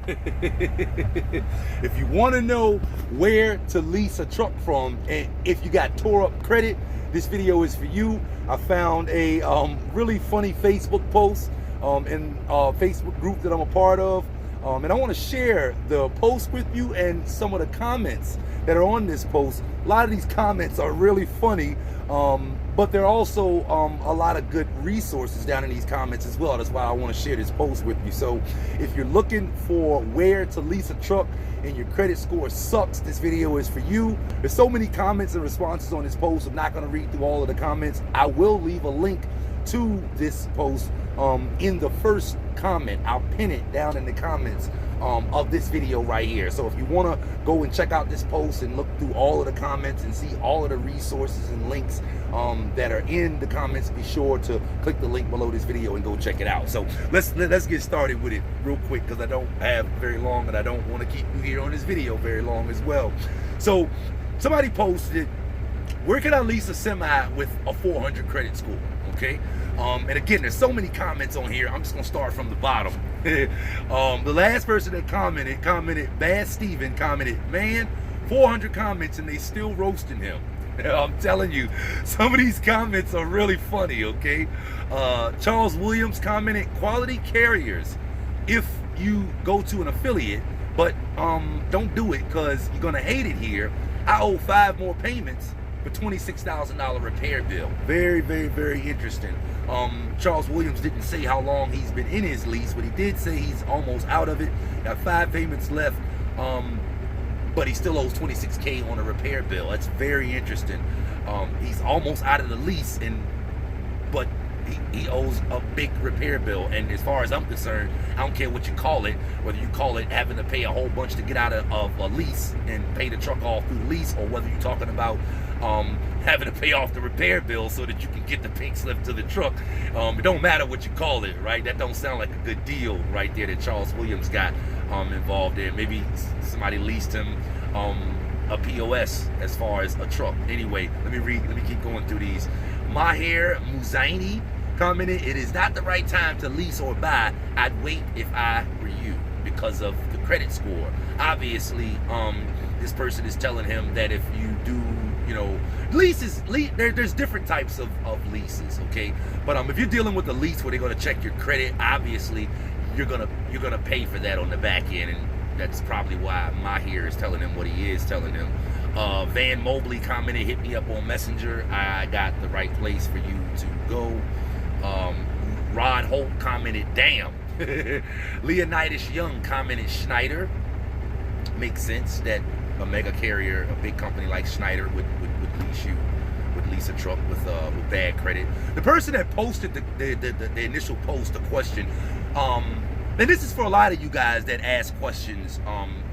If you want to know where to lease a truck from, and if you got tore up credit, this video is for you. I found a really funny Facebook post in a Facebook group that I'm a part of, and I want to share the post with you and some of the comments that are on this post. A lot of these comments are really funny, but there are also a lot of good resources down in these comments as well. That's why I want to share this post with you. So if you're looking for where to lease a truck and your credit score sucks, this video is for you. There's so many comments and responses on this post. I'm not going to read through all of the comments. I will leave a link to this post in the first comment. I'll pin it down in the comments of this video right here. So if you want to go and check out this post and look through all of the comments and see all of the resources and links that are in the comments, be sure to click the link below this video and go check it out. So let's get started with it real quick, because I don't have very long and I don't want to keep you here on this video very long as well. So somebody posted, where can I lease a semi with a 400 credit score? Okay, and again, there's so many comments on here. I'm just gonna start from the bottom. The last person that commented, Bad Steven commented, man, 400 comments and they still roasting him. I'm telling you, some of these comments are really funny. Okay, Charles Williams commented, quality carriers if you go to an affiliate, but don't do it because you're gonna hate it here. I owe 5 more payments for $26,000 repair bill. Very, very, very interesting. Charles Williams didn't say how long he's been in his lease, but he did say he's almost out of it. Got 5 payments left, but he still owes $26K on a repair bill. That's very interesting. He's almost out of the lease, but he owes a big repair bill. And as far as I'm concerned, I don't care what you call it, whether you call it having to pay a whole bunch to get out of a lease and pay the truck off through the lease, or whether you're talking about having to pay off the repair bill so that you can get the pink slip to the truck. It don't matter what you call it, right? That don't sound like a good deal right there that Charles Williams got involved in. Maybe somebody leased him a POS as far as a truck. Anyway, let me keep going through these. Maher Muzaini commented, it is not the right time to lease or buy. I'd wait if I were you because of the credit score. Obviously, this person is telling him that if you do, there's different types of leases, okay? But if you're dealing with a lease where they're gonna check your credit, obviously you're gonna pay for that on the back end, and that's probably why Maher is telling him what he is telling him. Van Mobley commented, hit me up on Messenger. I got the right place for you to go. Rod Holt commented, damn. Leonidas Young commented, Schneider. Makes sense that a mega carrier, a big company like Schneider would lease a truck with bad credit. The person that posted the initial post, the question, and this is for a lot of you guys that ask questions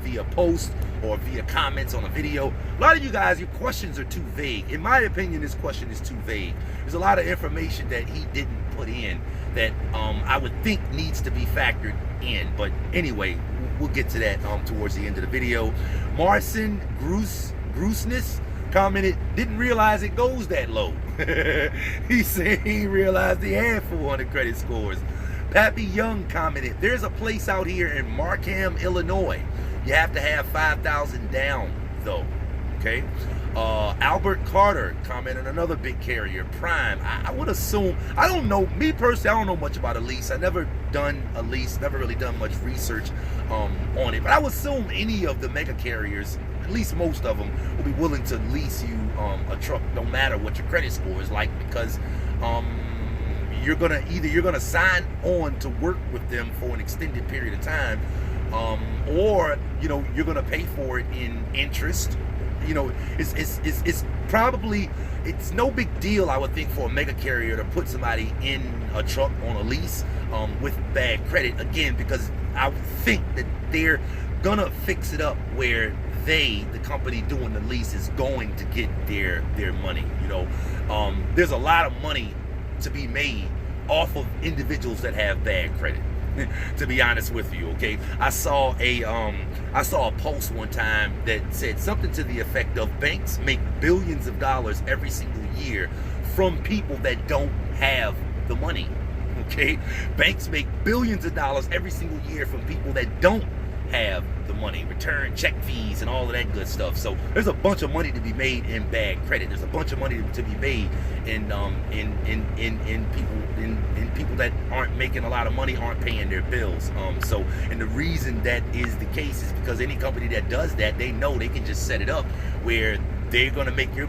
via post or via comments on a video. A lot of you guys, your questions are too vague. In my opinion, this question is too vague. There's a lot of information that he didn't put in that I would think needs to be factored in. But anyway, we'll get to that towards the end of the video. Marcin Groosness commented, didn't realize it goes that low. He said he realized he had 400 credit scores. Pappy Young commented, there's a place out here in Markham, Illinois. You have to have 5,000 down though, okay? Albert Carter commented, another big carrier, Prime. I would assume, I don't know, me personally, I don't know much about a lease. I never done a lease, never really done much research on it. But I would assume any of the mega carriers, at least most of them, will be willing to lease you a truck, no matter what your credit score is like, because you're gonna sign on to work with them for an extended period of time, or you're gonna pay for it in interest. It's probably, it's no big deal, I would think, for a mega carrier to put somebody in a truck on a lease with bad credit, again, because I would think that they're gonna fix it up where the company doing the lease, is going to get their money. There's a lot of money to be made off of individuals that have bad credit. To be honest with you, okay, I saw a post one time that said something to the effect of banks make billions of dollars every single year from people that don't have the money. Okay, banks make billions of dollars every single year from people that don't have the money, return check fees and all of that good stuff. So there's a bunch of money to be made in bad credit. There's a bunch of money to be made in people that aren't making a lot of money, aren't paying their bills. And the reason that is the case is because any company that does that, they know they can just set it up where they're going to make their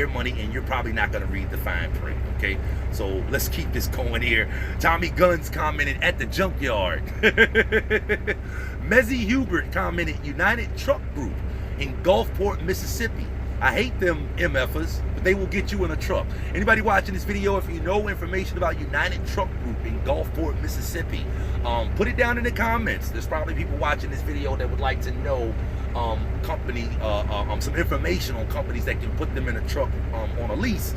money, and you're probably not going to read the fine print, okay? So let's keep this going here. Tommy Guns commented at the junkyard. Mezzy Hubert commented, United Truck Group in Gulfport, Mississippi. I hate them MFers, but they will get you in a truck. Anybody watching this video, if you know information about United Truck Group in Gulfport, Mississippi, put it down in the comments. There's probably people watching this video that would like to know some information on companies that can put them in a truck on a lease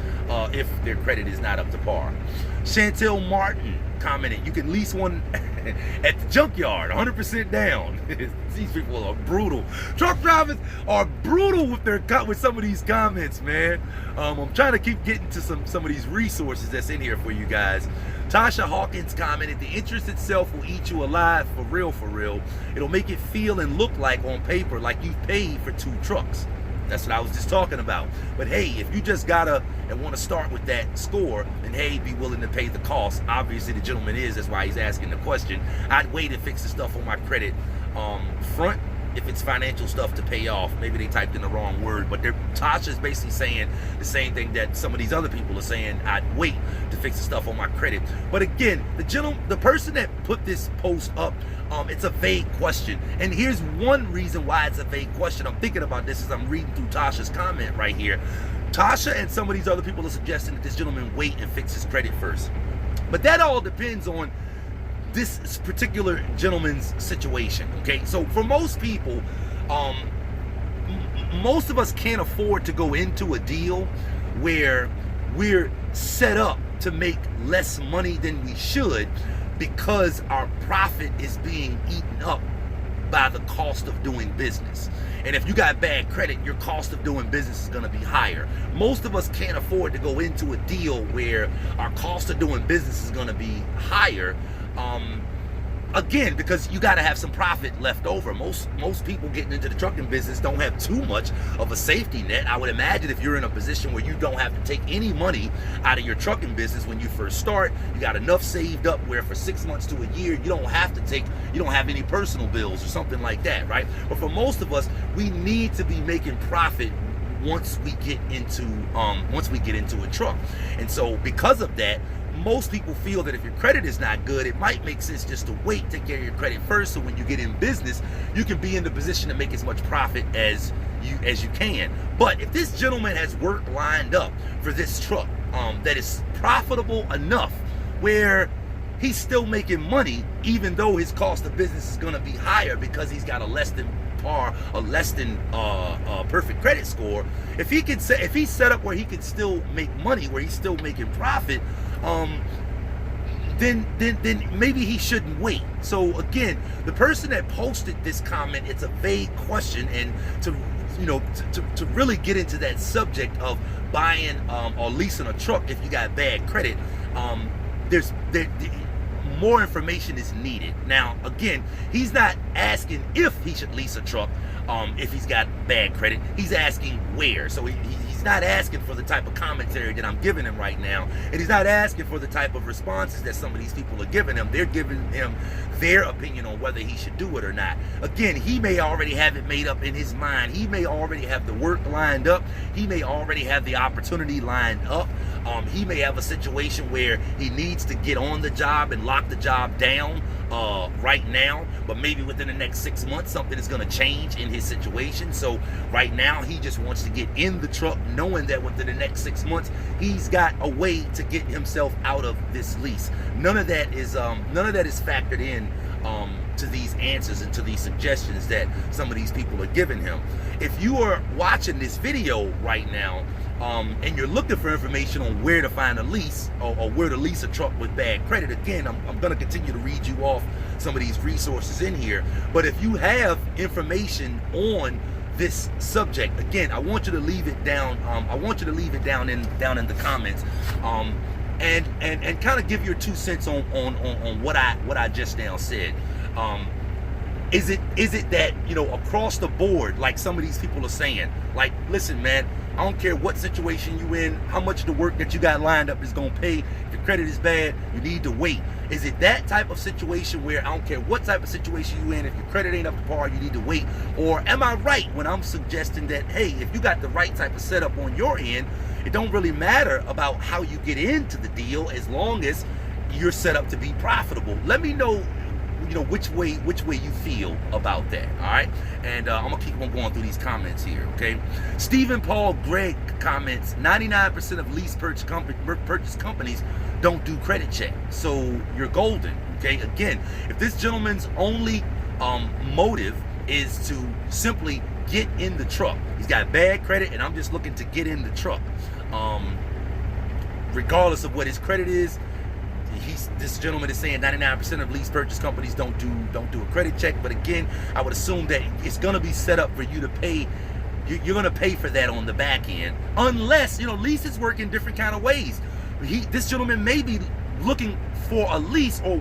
if their credit is not up to par. Chantel Martin commented, you can lease one at the junkyard, 100% down. These people are brutal. Truck drivers are brutal with some of these comments, man. I'm trying to keep getting to some of these resources that's in here for you guys. Tasha Hawkins commented, the interest itself will eat you alive, for real, for real. It'll make it feel and look like on paper like you've paid for 2 trucks. That's what I was just talking about. But hey, if you just gotta and want to start with that score, then hey, be willing to pay the cost. Obviously the gentleman is, that's why he's asking the question. I'd wait to fix the stuff on my credit front if it's financial stuff to pay off. Maybe they typed in the wrong word, but Tasha's basically saying the same thing that some of these other people are saying. I'd wait to fix the stuff on my credit. But again, the person that put this post up, it's a vague question. And here's one reason why it's a vague question. I'm thinking about this as I'm reading through Tasha's comment right here. Tasha and some of these other people are suggesting that this gentleman wait and fix his credit first. But that all depends on this particular gentleman's situation, okay? So for most people, most of us can't afford to go into a deal where we're set up to make less money than we should because our profit is being eaten up by the cost of doing business. And if you got bad credit, your cost of doing business is going to be higher. Most of us can't afford to go into a deal where our cost of doing business is going to be higher. Again, because you got to have some profit left over. Most people getting into the trucking business don't have too much of a safety net. I would imagine if you're in a position where you don't have to take any money out of your trucking business when you first start, you got enough saved up where for 6 months to a year, you don't have any personal bills or something like that, right? But for most of us, we need to be making profit once we get into a truck. And so because of that, most people feel that if your credit is not good, it might make sense just to wait, take care of your credit first, so when you get in business, you can be in the position to make as much profit as you can. But if this gentleman has work lined up for this truck that is profitable enough where he's still making money, even though his cost of business is going to be higher because he's got a less than par, a less than perfect credit score, if he's set up where he can still make money, where he's still making profit, then maybe he shouldn't wait. So again, the person that posted this comment, it's a vague question, and to really get into that subject of buying or leasing a truck if you got bad credit, more information is needed. Now, again, he's not asking if he should lease a truck if he's got bad credit. He's asking where. So he's not asking for the type of commentary that I'm giving him right now, and he's not asking for the type of responses that some of these people are giving him. They're giving him their opinion on whether he should do it or not. Again, he may already have it made up in his mind. He may already have the work lined up. He may already have the opportunity lined up. He may have a situation where he needs to get on the job and lock the job down right now, but maybe within the next 6 months something is going to change in his situation. So right now he just wants to get in the truck knowing that within the next 6 months he's got a way to get himself out of this lease. None of that is factored in to these answers and to these suggestions that some of these people are giving him. If you are watching this video right now and you're looking for information on where to find a lease or where to lease a truck with bad credit, again, I'm going to continue to read you off some of these resources in here. But if you have information on this subject, again, I want you to leave it down. I want you to leave it down in the comments, and kind of give your 2 cents on what I just now said. Is it that, you know, across the board, like some of these people are saying, like, listen, man, I don't care what situation you in, how much the work that you got lined up is gonna pay. If your credit is bad, you need to wait. Is it that type of situation where I don't care what type of situation you in, if your credit ain't up to par, you need to wait? Or am I right when I'm suggesting that, hey, if you got the right type of setup on your end, it don't really matter about how you get into the deal as long as you're set up to be profitable? Let me know, you know, which way you feel about that. All right, and I'm gonna keep on going through these comments here. Okay, Stephen Paul Gregg comments, 99% of lease purchase companies don't do credit check, so you're golden. Okay, again, if this gentleman's only motive is to simply get in the truck, he's got bad credit and I'm just looking to get in the truck, regardless of what his credit is, this gentleman is saying 99% of lease purchase companies don't do a credit check. But again, I would assume that it's going to be set up for you to pay. You're going to pay for that on the back end, unless, you know, leases work in different kind of ways. This gentleman may be looking for a lease or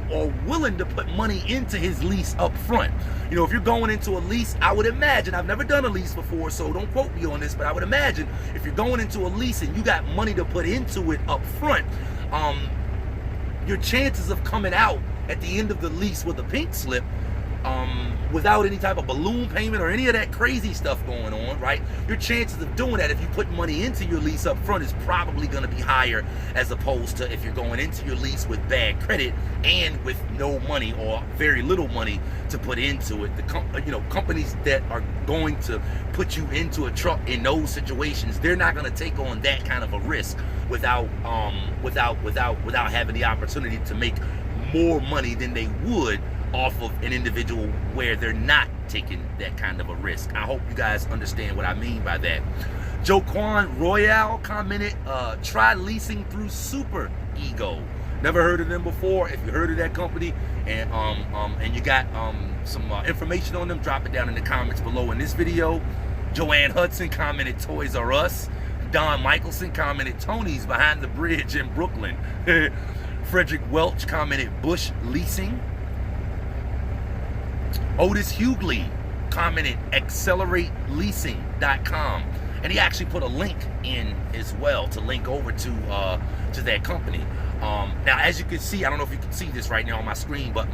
willing to put money into his lease up front. You know, if you're going into a lease, I would imagine, I've never done a lease before, so don't quote me on this, but I would imagine if you're going into a lease and you got money to put into it up front, your chances of coming out at the end of the lease with a pink slip, without any type of balloon payment or any of that crazy stuff going on, right? Your chances of doing that if you put money into your lease up front is probably going to be higher, as opposed to if you're going into your lease with bad credit and with no money or very little money to put into it. Companies that are going to put you into a truck in those situations, they're not going to take on that kind of a risk without having the opportunity to make more money than they would off of an individual where they're not taking that kind of a risk. I hope you guys understand what I mean by that. Joquan Royale commented, try leasing through Super Ego. Never heard of them before. If you heard of that company and you got some information on them, drop it down in the comments below in this video. Joanne Hudson commented Toys R Us. Don Michelson commented Tony's Behind the Bridge in Brooklyn. Frederick Welch commented Bush Leasing. Otis Hughley commented accelerate-leasing.com, and he actually put a link in as well to link over to that company. Now, as you can see, I don't know if you can see this right now on my screen, but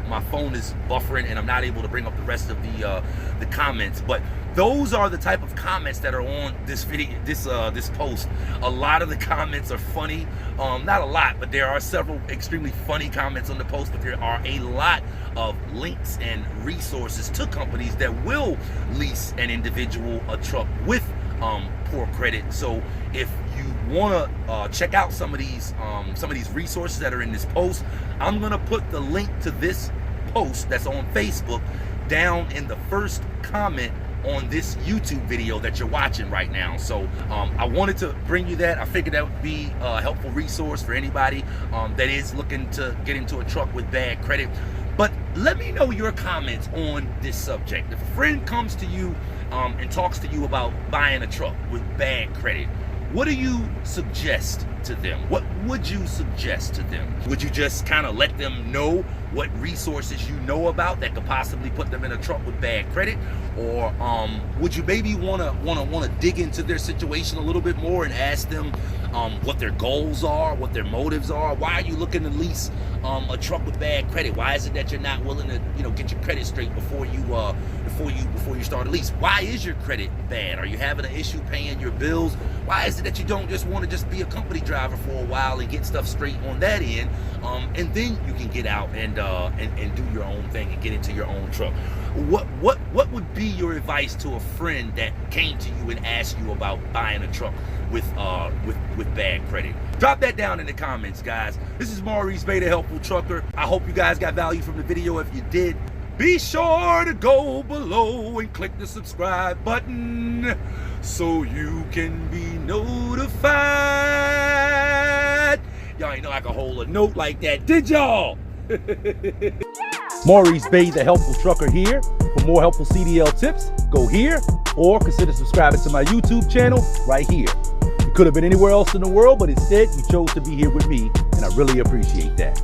my phone is buffering and I'm not able to bring up the rest of the comments. But those are the type of comments that are on this video, this post. A lot of the comments are funny. Not a lot, but there are several extremely funny comments on the post. But there are a lot of links and resources to companies that will lease an individual a truck with poor credit. So if you want to check out some of these resources that are in this post, I'm gonna put the link to this post that's on Facebook down in the first comment on this YouTube video that you're watching right now. So I wanted to bring you that. I figured that would be a helpful resource for anybody that is looking to get into a truck with bad credit. But let me know your comments on this subject. If a friend comes to you and talks to you about buying a truck with bad credit, what do you suggest to them? What would you suggest to them? Would you just kind of let them know what resources you know about that could possibly put them in a truck with bad credit? Or would you maybe want to dig into their situation a little bit more and ask them what their goals are, what their motives are? Why are you looking to lease a truck with bad credit? Why is it that you're not willing to get your credit straight before you start a lease? Why is your credit bad? Are you having an issue paying your bills? Why is it that you don't just want to just be a company driver for a while and get stuff straight on that end, and then you can get out and do your own thing and get into your own truck? What would be your advice to a friend that came to you and asked you about buying a truck with bad credit? Drop that down in the comments, guys. This is Maurice Bay, the Helpful Trucker. I hope you guys got value from the video. If you did, be sure to go below and click the subscribe button so you can be notified. Y'all ain't know I could hold a note like that, did y'all? Maurice Bay, the Helpful Trucker here. For more helpful CDL tips, go here or consider subscribing to my YouTube channel right here. You could have been anywhere else in the world, but instead you chose to be here with me, and I really appreciate that.